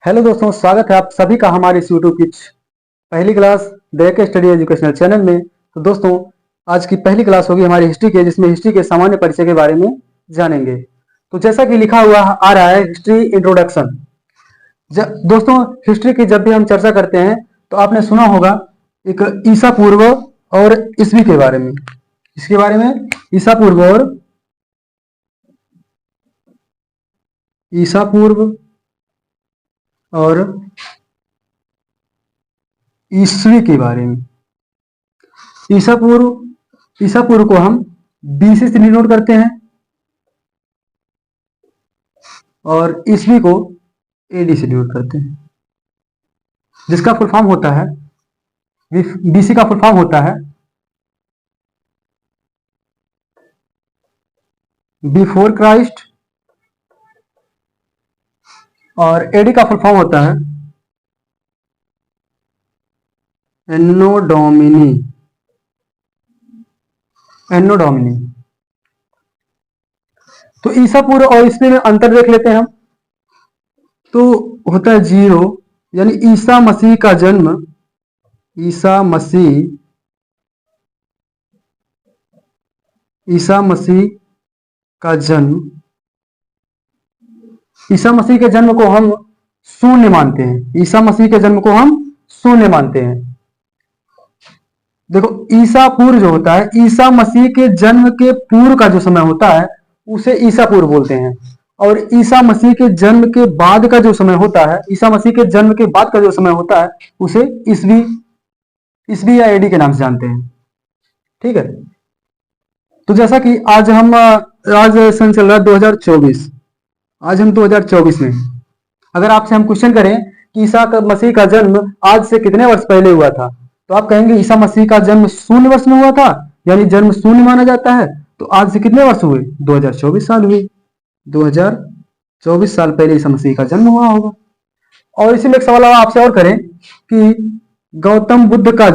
Hello दोस्तों, स्वागत है आप सभी का हमारे इस यूट्यूब की पहली class the study educational channel में। तो दोस्तों, आज की पहली क्लास होगी हमारी हिस्ट्री के, जिसमें हिस्ट्री के सामान्य परिचय के बारे में जानेंगे। तो जैसा कि लिखा हुआ आ रहा है हिस्ट्री इंट्रोडक्शन। दोस्तों, हिस्ट्री की जब भी हम चर्चा करते हैं तो आपने सुना होगा एक ईसा पूर्व और ईस्वी के बारे में। इसके बारे में ईसा पूर्व और ईसा पूर्व और ईस्वी के बारे में। ईसा पूर्व को हम बीसी से डिनोट करते हैं और ईस्वी को एडी से डिनोट करते हैं, जिसका फुल फॉर्म होता है, बीसी का फुल फॉर्म होता है बिफोर क्राइस्ट और एडी का फुल फॉर्म होता है एन्नो डोमिनी। तो ईसा पूर्व और ईस्वी में अंतर देख लेते हैं हम। तो होता है 0, यानी ईसा मसीह का जन्म, ईसा मसीह का जन्म, ईसा मसीह के जन्म को हम शून्य मानते हैं। ईसा मसीह के जन्म को हम शून्य मानते हैं। देखो, ईसा पूर्व जो होता है, ईसा मसीह के जन्म के पूर्व का जो समय होता है उसे ईसा पूर्व बोलते हैं। और ईसा मसीह के जन्म के बाद का जो समय होता है, ईसा मसीह के जन्म के बाद का जो समय होता है उसे ईस्वी या एडी के नाम से जानते हैं। ठीक है। तो जैसा कि आज सन चल रहा है 2024। आज हम 2024 में, अगर आपसे हम क्वेश्चन करें कि ईसा मसीह का जन्म आज से कितने वर्ष पहले हुआ था, तो आप कहेंगे ईसा मसीह का जन्म 0 वर्ष में हुआ था, यानी जन्म 0 माना जाता है। तो आज से कितने वर्ष हुए? 2024 साल हुए। 2024 साल पहले ईसा मसीह का जन्म हुआ होगा। और इसी में एक सवाल आपसे और करें कि गौतम बुद्ध का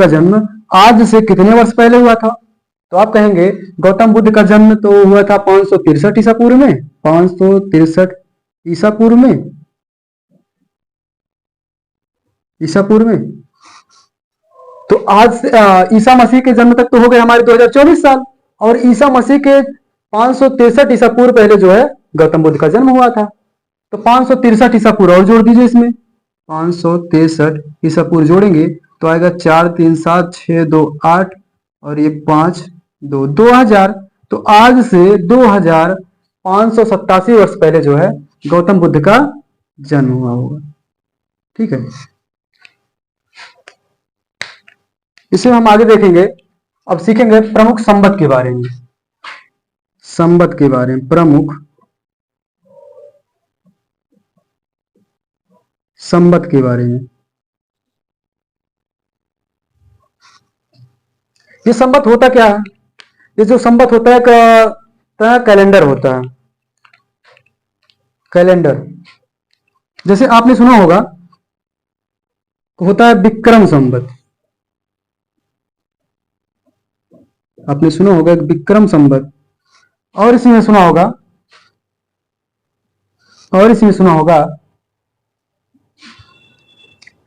जन्म आज से कितने वर्ष पहले हुआ था? तो आप कहेंगे गौतम बुद्ध का जन्म तो हुआ था 563 ईसा पूर्व में। 563 ईसा पूर्व में। तो आज ईसा मसीह के जन्म तक तो हो गए हमारे 2024 साल, और ईसा मसीह के 563 ईसा पूर्व पहले जो है गौतम बुद्ध का जन्म हुआ था। तो 563 ईसा पूर्व और जोड़ दीजिए इसमें। 563 ईसा पूर्व जोड़ेंगे तो आएगा 4 3 7 6 2 8 और ये 5 2 2000। तो आज से 2587 वर्ष पहले जो है गौतम बुद्ध का जन्म हुआ होगा। ठीक है। इसे हम आगे देखेंगे। अब सीखेंगे प्रमुख संवत के बारे में। प्रमुख संवत के बारे में। ये संवत होता क्या है? ये जो संवत होता है कैलेंडर होता है। कैलेंडर, जैसे आपने सुना होगा होता है विक्रम संवत। आपने सुना होगा एक विक्रम संवत, और इसमें सुना होगा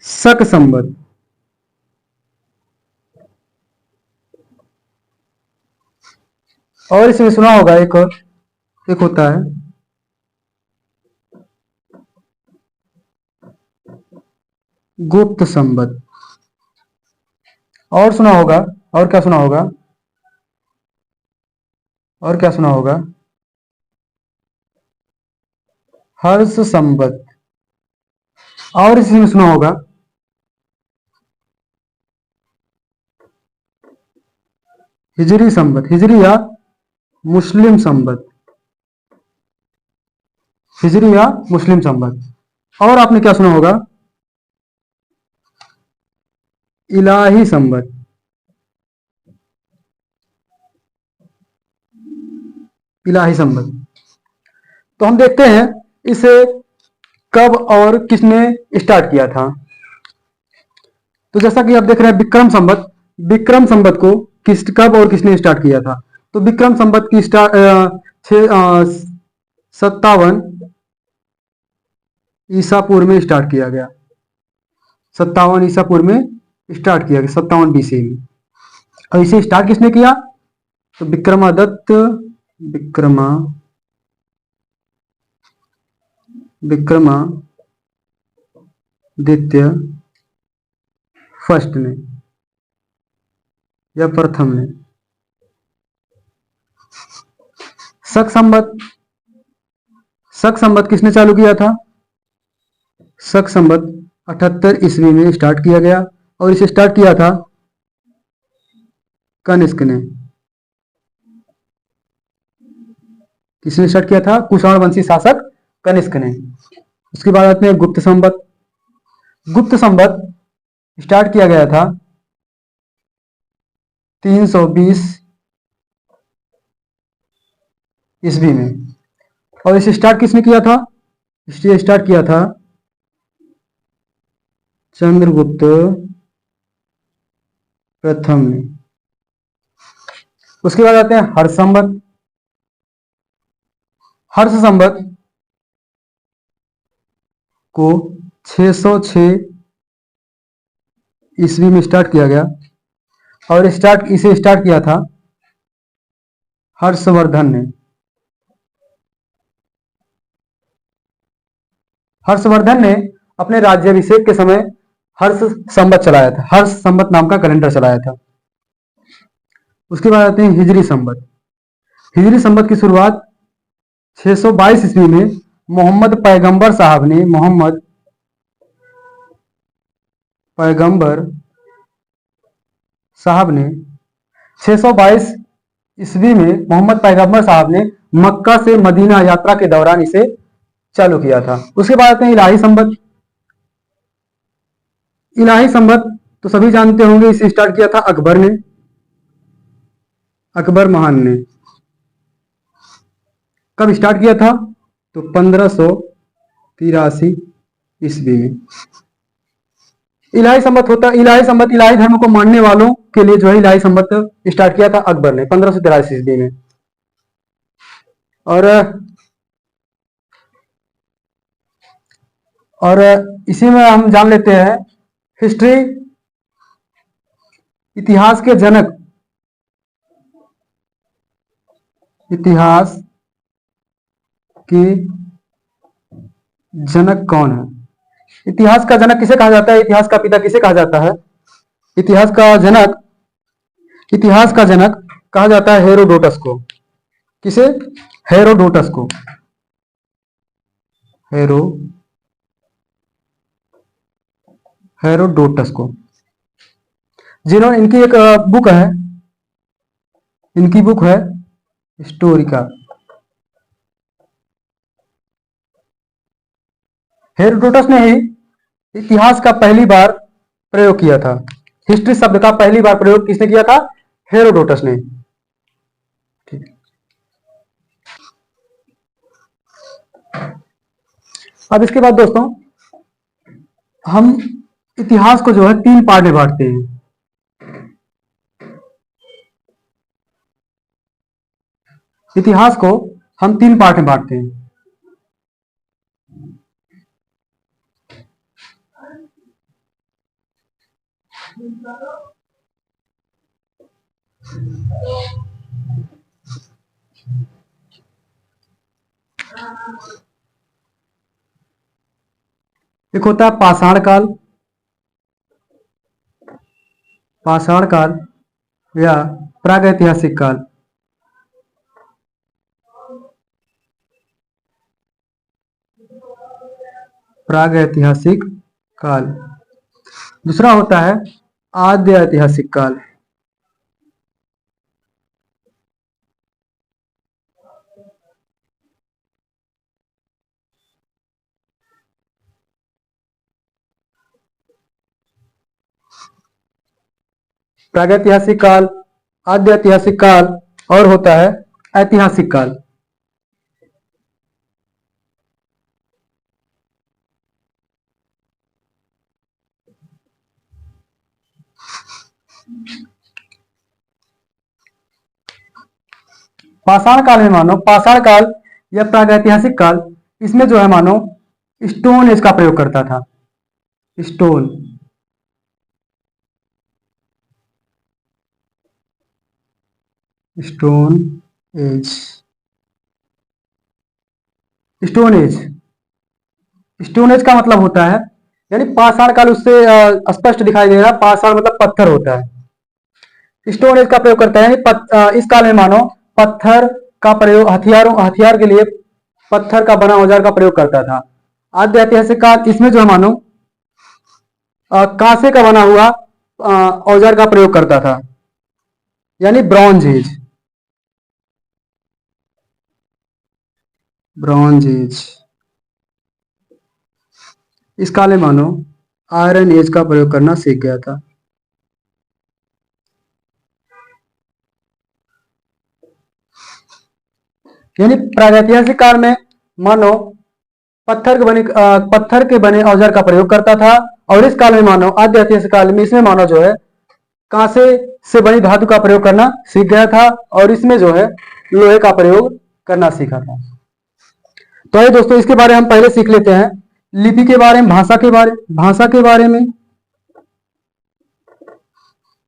शक संवत। और इसमें सुना होगा एक होता है गुप्त संवत। और सुना होगा, और क्या सुना होगा हर्ष संवत। और इसमें सुना होगा हिजरी संवत, हिजरी या मुस्लिम संवत। और आपने क्या सुना होगा? इलाही संवत। तो हम देखते हैं इसे कब और किसने स्टार्ट किया था। तो जैसा कि आप देख रहे हैं विक्रम संवत को कब और किसने स्टार्ट किया था? तो विक्रम संवत की 57 ईसा पूर्व में स्टार्ट किया गया। 57 ईसा पूर्व में स्टार्ट किया गया, 57 बीसी में। और इसे स्टार्ट किसने किया? तो विक्रमादित्य फर्स्ट ने या प्रथम ने। शक संवत किसने चालू किया था? शक संवत 78 ईस्वी में स्टार्ट किया गया और इसे स्टार्ट किया था कनिष्क ने। किसने स्टार्ट किया था? कुषाण वंशी शासक कनिष्क ने। उसके बाद आते हैं गुप्त संवत। गुप्त संवत स्टार्ट किया गया था 320 ईस्वी में और इसे स्टार्ट किसने किया था? इसे स्टार्ट किया था चंद्रगुप्त प्रथम ने। उसके बाद आते हैं हर्ष संवत। हर्ष संवत को 606 ईस्वी में स्टार्ट किया गया और इसे स्टार्ट किया था हर्षवर्धन ने। हर्षवर्धन ने अपने राज्याभिषेक के समय हर्ष संवत चलाया था, हर्ष संवत नाम का कैलेंडर चलाया था। उसके बाद आते हैं हिजरी संवत। हिजरी संवत की शुरुआत 622 ईस्वी में मोहम्मद पैगंबर साहब ने 622 ईस्वी में मोहम्मद पैगंबर साहब ने मक्का से मदीना यात्रा के दौरान इसे चालू किया था। उसके बाद आते हैं इलाही संवत। इलाही संवत तो सभी जानते होंगे, इसे स्टार्ट किया था अकबर ने, अकबर महान ने। कब स्टार्ट किया था? तो 1583 ईस्वी में। इलाही संवत इलाही धर्म को मानने वालों के लिए जो है इलाही संवत स्टार्ट किया था अकबर ने 1583 ईस्वी में। और इसी में हम जान लेते हैं हिस्ट्री, इतिहास के जनक, इतिहास के जनक कौन है? इतिहास का जनक किसे कहा जाता है? इतिहास का पिता किसे कहा जाता है? इतिहास का जनक कहा जाता है हेरोडोटस को। किसे? हेरोडोटस को। हेरोडोटस को, जिन्होंने इनकी एक बुक है, इनकी बुक है हिस्टोरिका। हेरोडोटस ने ही इतिहास का पहली बार प्रयोग किया था। हिस्ट्री शब्द का पहली बार प्रयोग किसने किया था? हेरोडोटस ने। ठीक। अब इसके बाद दोस्तों हम इतिहास को जो है 3 पार्ट में बांटते हैं। इतिहास को हम 3 पार्ट में बांटते हैं। एक होता है पाषाण काल या प्रागैतिहासिक काल। प्रागैतिहासिक काल। दूसरा होता है आद्य ऐतिहासिक काल। प्रागैतिहासिक काल, आद्य ऐतिहासिक काल और होता है ऐतिहासिक काल। पाषाण काल में मानो, पाषाण काल या प्रागैतिहासिक काल, इसमें जो है मानो स्टोन एज का प्रयोग करता था। Stone stone age, stone age, stone age का मतलब होता है, यानी पाषाण काल उससे स्पष्ट दिखाई दे रहा है। पाषाण मतलब पत्थर होता है। स्टोन एज का प्रयोग करता है, इस काल में मानो पत्थर का प्रयोग हथियार के लिए पत्थर का बना औजार का प्रयोग करता था। आद्य ऐतिहासिक काल, इसमें जो है मानो कांसे का बना हुआ औजार का प्रयोग करता था, यानी ब्रॉन्ज एज, ब्रॉन्ज एज। इस काल में मानो आयरन एज का प्रयोग करना सीख गया था। यानी प्रागैतिहासिक काल में मानो पत्थर के बने औजार का प्रयोग करता था, और इस काल में मानो आद्य ऐतिहासिक काल में इसमें मानो जो है कांसे से बनी धातु का प्रयोग करना सीख गया था, और इसमें जो है लोहे का प्रयोग करना सीखा था। तो ये दोस्तों, इसके बारे में हम पहले सीख लेते हैं, लिपि के बारे में, भाषा के बारे में,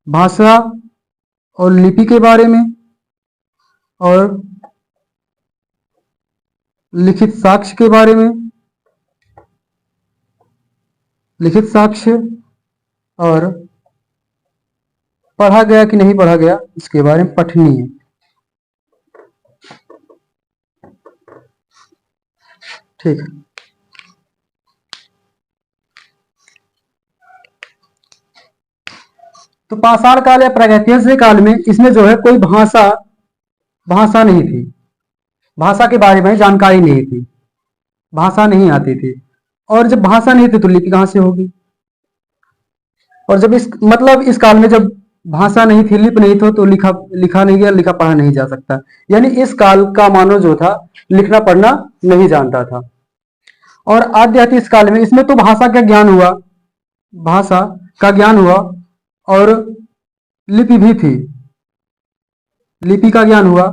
भाषा और लिपि के बारे में, और लिखित साक्ष्य के बारे में, लिखित साक्ष्य और पढ़ा गया कि नहीं पढ़ा गया इसके बारे में, पठनीय। ठीक है। तो पाषाण काल या प्रागैतिहासिक काल में इसमें जो है कोई भाषा नहीं थी, भाषा के बारे में जानकारी नहीं थी, भाषा नहीं आती थी। और जब भाषा नहीं थी तो लिपि कहां से होगी? और जब इस काल में जब भाषा नहीं थी, लिपि नहीं थी, तो लिखा नहीं गया, लिखा पढ़ा नहीं जा सकता। यानी इस काल का मानव जो था लिखना पढ़ना नहीं जानता था। और आद्य इस काल में इसमें तो भाषा का ज्ञान हुआ, भाषा का ज्ञान हुआ, और लिपि भी थी, लिपि का ज्ञान हुआ,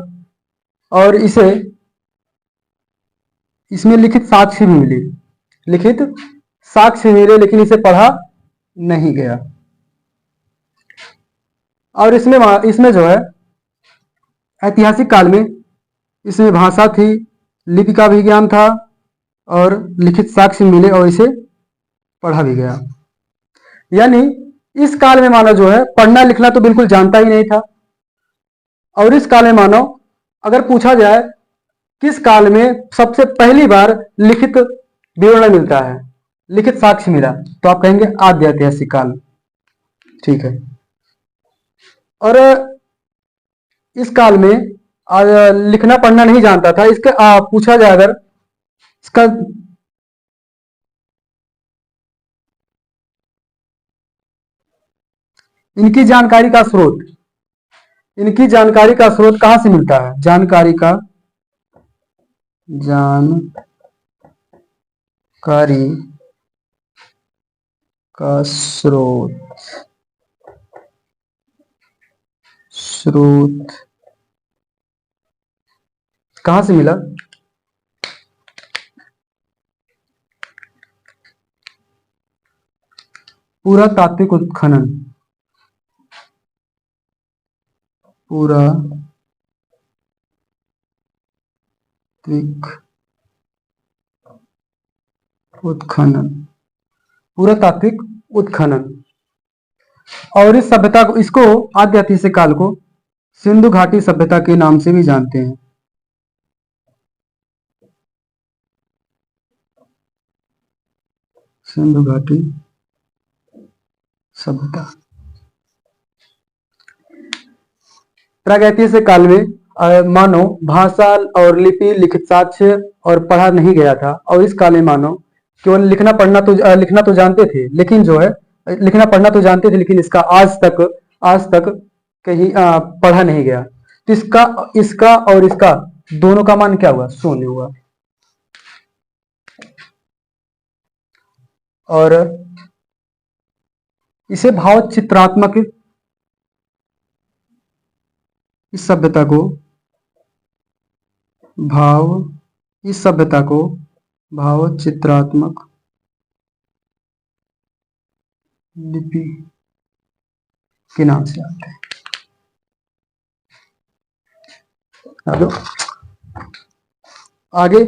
और इसमें लिखित साक्ष्य भी मिले, लिखित साक्ष्य मिले, लेकिन इसे पढ़ा नहीं गया। और इसमें जो है ऐतिहासिक काल में इसमें भाषा थी, लिपि का भी ज्ञान था, और लिखित साक्ष्य मिले, और इसे पढ़ा भी गया। यानी इस काल में मानव जो है पढ़ना लिखना तो बिल्कुल जानता ही नहीं था। और इस काल में मानव, अगर पूछा जाए किस काल में सबसे पहली बार लिखित विवरण मिलता है, लिखित साक्ष्य मिला, तो आप कहेंगे आद्य ऐतिहासिक काल। ठीक है। और इस काल में लिखना पढ़ना नहीं जानता था। इसके पूछा जाए अगर इसका इनकी जानकारी का स्रोत, इनकी जानकारी का स्रोत कहां से मिलता है? जानकारी का स्रोत कहां से मिला? पुरातात्विक उत्खनन, पुरातात्विक उत्खनन। और इस सभ्यता को, इसको आद्य ऐतिहासिक काल को सिंधु घाटी सभ्यता के नाम से भी जानते हैं। सिंधु घाटी सभ्यता। प्रागैतिहासिक काल में मानो भाषा और लिपि, लिखित साक्ष्य और पढ़ा नहीं गया था। और इस काल में मानो केवल लिखना तो जानते थे, लेकिन जो है लिखना पढ़ना तो जानते थे, लेकिन इसका आज तक कहीं पढ़ा नहीं गया। तो इसका और इसका दोनों का मान क्या हुआ? शून्य हुआ। और इसे भाव चित्रात्मक, इस सभ्यता को भाव, इस सभ्यता को भाव चित्रात्मक लिपि के नाम से आते हैं। हेलो, आगे